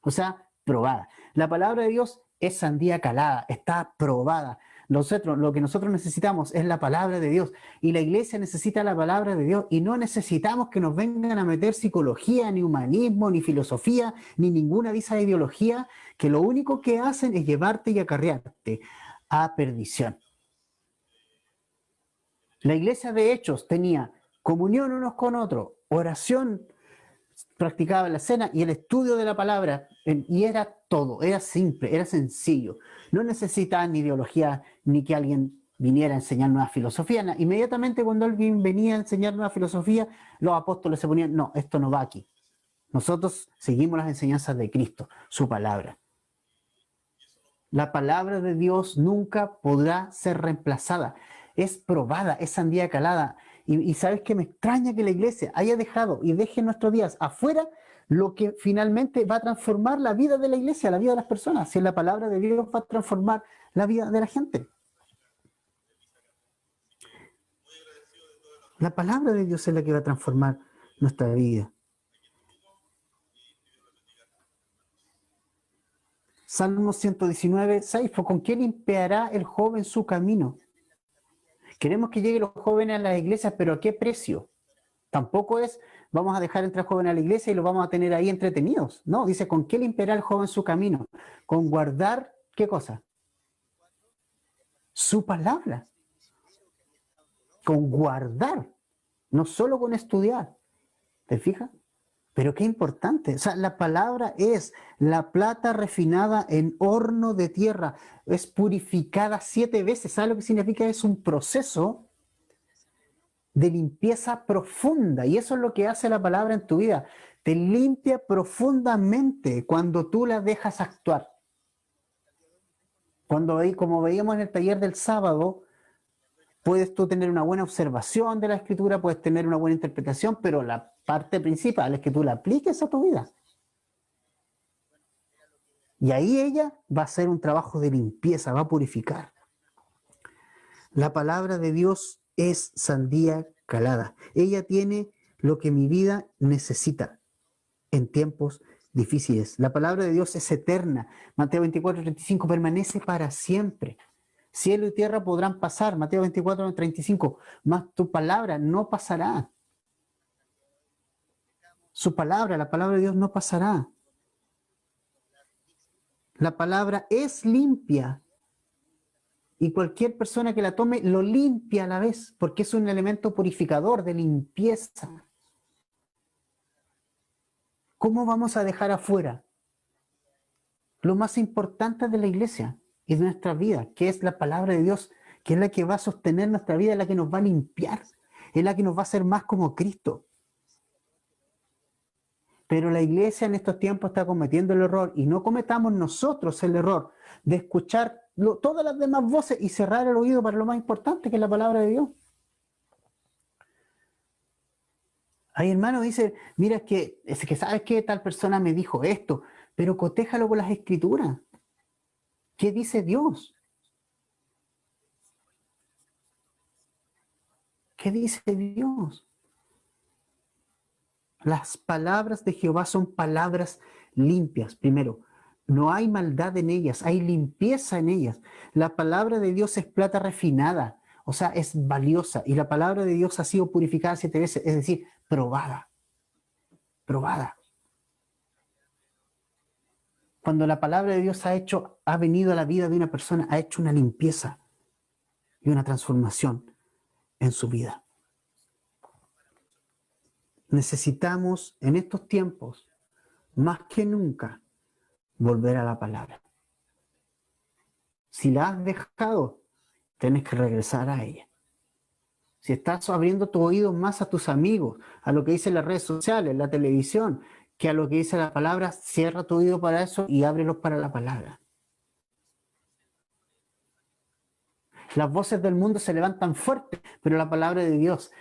O sea, probada. La palabra de Dios es sandía calada, está probada. Nosotros, lo que nosotros necesitamos es la palabra de Dios y la iglesia necesita la palabra de Dios y no necesitamos que nos vengan a meter psicología, ni humanismo, ni filosofía, ni ninguna de esas ideologías que lo único que hacen es llevarte y acarrearte a perdición. La iglesia de Hechos tenía comunión unos con otros, oración, practicaba la cena y el estudio de la palabra, y era todo, era simple, era sencillo. No necesitaban ni ideología, ni que alguien viniera a enseñar nueva filosofía. Inmediatamente cuando alguien venía a enseñar nueva filosofía, los apóstoles se ponían, no, esto no va aquí. Nosotros seguimos las enseñanzas de Cristo, su palabra. La palabra de Dios nunca podrá ser reemplazada. Es probada, es sandía calada. Y sabes que me extraña que la iglesia haya dejado y deje en nuestros días afuera lo que finalmente va a transformar la vida de la iglesia, la vida de las personas. Si la palabra de Dios va a transformar la vida de la gente. La palabra de Dios es la que va a transformar nuestra vida. Salmo 119, 6. ¿Con qué limpiará el joven su camino? Queremos que lleguen los jóvenes a las iglesias, pero ¿a qué precio? Tampoco es, vamos a dejar entrar jóvenes a la iglesia y los vamos a tener ahí entretenidos. No, dice, ¿con qué limpiará el joven su camino? Con guardar, ¿qué cosa? Su palabra. Con guardar, no solo con estudiar. ¿Te fijas? Pero qué importante. O sea, la palabra es la plata refinada en horno de tierra. Es purificada 7 veces. ¿Sabes lo que significa? Es un proceso de limpieza profunda. Y eso es lo que hace la palabra en tu vida. Te limpia profundamente cuando tú la dejas actuar. Cuando, como veíamos en el taller del sábado, puedes tú tener una buena observación de la escritura, puedes tener una buena interpretación, pero la parte principal es que tú la apliques a tu vida. Y ahí ella va a hacer un trabajo de limpieza, va a purificar. La palabra de Dios es sandía calada. Ella tiene lo que mi vida necesita en tiempos difíciles. La palabra de Dios es eterna. Mateo 24:35 permanece para siempre. Cielo y tierra podrán pasar. Mateo 24:35. Mas tu palabra no pasará. Su palabra, la palabra de Dios no pasará. La palabra es limpia. Y cualquier persona que la tome lo limpia a la vez, porque es un elemento purificador de limpieza. ¿Cómo vamos a dejar afuera lo más importante de la iglesia y de nuestra vida, que es la palabra de Dios, que es la que va a sostener nuestra vida, es la que nos va a limpiar, es la que nos va a hacer más como Cristo? Pero la iglesia en estos tiempos está cometiendo el error, y no cometamos nosotros el error de escuchar todas las demás voces y cerrar el oído para lo más importante, que es la palabra de Dios. Hay hermano dice, mira, es que sabes que tal persona me dijo esto, pero cotéjalo con las escrituras. ¿Qué dice Dios? ¿Qué dice Dios? Las palabras de Jehová son palabras limpias. Primero, no hay maldad en ellas, hay limpieza en ellas. La palabra de Dios es plata refinada, o sea, es valiosa. Y la palabra de Dios ha sido purificada 7 veces, es decir, probada. Probada. Cuando la palabra de Dios ha venido a la vida de una persona, ha hecho una limpieza y una transformación en su vida. Necesitamos en estos tiempos, más que nunca, volver a la palabra. Si la has dejado, tienes que regresar a ella. Si estás abriendo tu oído más a tus amigos, a lo que dicen las redes sociales, la televisión, que a lo que dice la palabra, cierra tu oído para eso y ábrelos para la palabra. Las voces del mundo se levantan fuertes, pero la palabra de Dios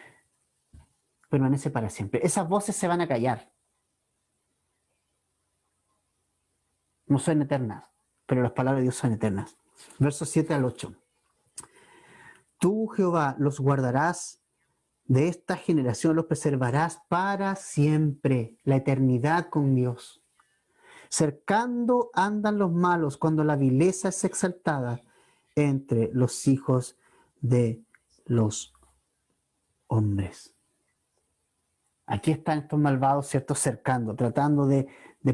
permanece para siempre. Esas voces se van a callar. No son eternas, pero las palabras de Dios son eternas. Versos 7 al 8. Tú, Jehová, los guardarás de esta generación, los preservarás para siempre, la eternidad con Dios. Cercando andan los malos cuando la vileza es exaltada entre los hijos de los hombres. Aquí están estos malvados, ¿cierto? Cercando, tratando de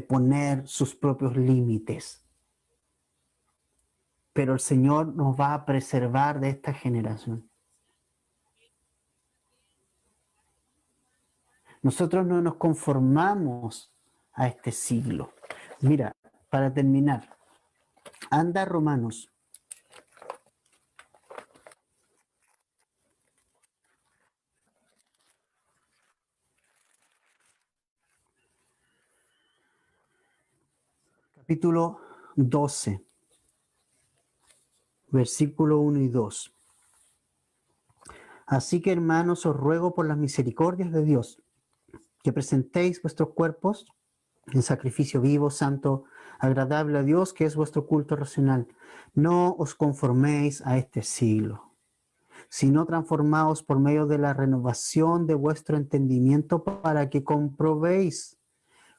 poner sus propios límites. Pero el Señor nos va a preservar de esta generación. Nosotros no nos conformamos a este siglo. Mira, para terminar, anda Romanos. Capítulo 12, versículo 1 y 2. Así que, hermanos, os ruego por las misericordias de Dios, que presentéis vuestros cuerpos en sacrificio vivo, santo, agradable a Dios, que es vuestro culto racional. No os conforméis a este siglo, sino transformaos por medio de la renovación de vuestro entendimiento, para que comprobéis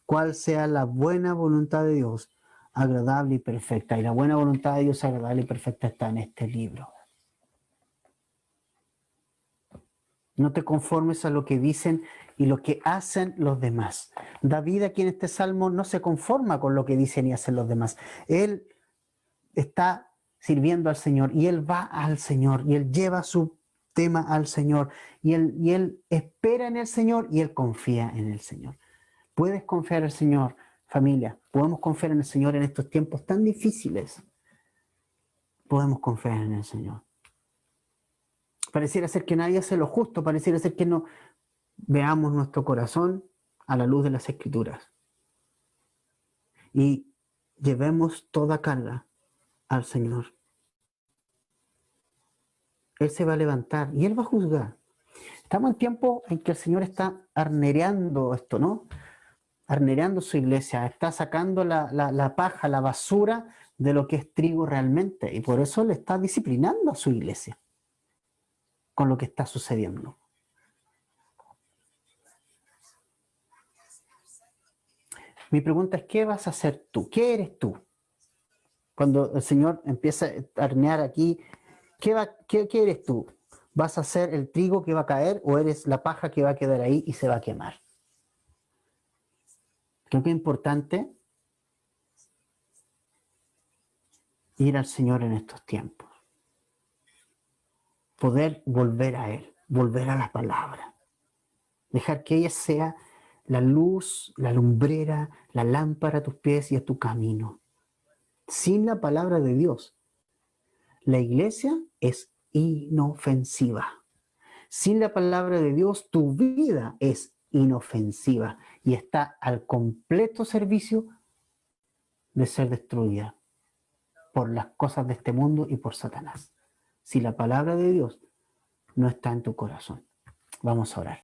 cuál sea la buena voluntad de Dios, agradable y perfecta. Y la buena voluntad de Dios agradable y perfecta está en este libro. No te conformes a lo que dicen y lo que hacen los demás. David, aquí en este salmo, no se conforma con lo que dicen y hacen los demás. Él está sirviendo al Señor y él va al Señor y él lleva su tema al Señor y él espera en el Señor y él confía en el Señor. Puedes confiar en el Señor, familia. Podemos confiar en el Señor en estos tiempos tan difíciles. Podemos confiar en el Señor. Pareciera ser que nadie hace lo justo, pareciera ser que no veamos nuestro corazón a la luz de las Escrituras y llevemos toda carga al Señor. Él se va a levantar y Él va a juzgar. Estamos en tiempo en que el Señor está arnereando esto, ¿no? Arnereando su iglesia, está sacando la paja, la basura de lo que es trigo realmente, y por eso le está disciplinando a su iglesia. con lo que está sucediendo. Mi pregunta es, ¿qué vas a hacer tú? ¿Qué eres tú? Cuando el Señor empieza a hornear aquí, ¿qué eres tú? ¿Vas a ser el trigo que va a caer o eres la paja que va a quedar ahí y se va a quemar? Creo que es importante ir al Señor en estos tiempos. Poder volver a Él, volver a la palabra. Dejar que ella sea la luz, la lumbrera, la lámpara a tus pies y a tu camino. Sin la palabra de Dios, la iglesia es inofensiva. Sin la palabra de Dios, tu vida es inofensiva y está al completo servicio de ser destruida por las cosas de este mundo y por Satanás. Si la palabra de Dios no está en tu corazón. Vamos a orar.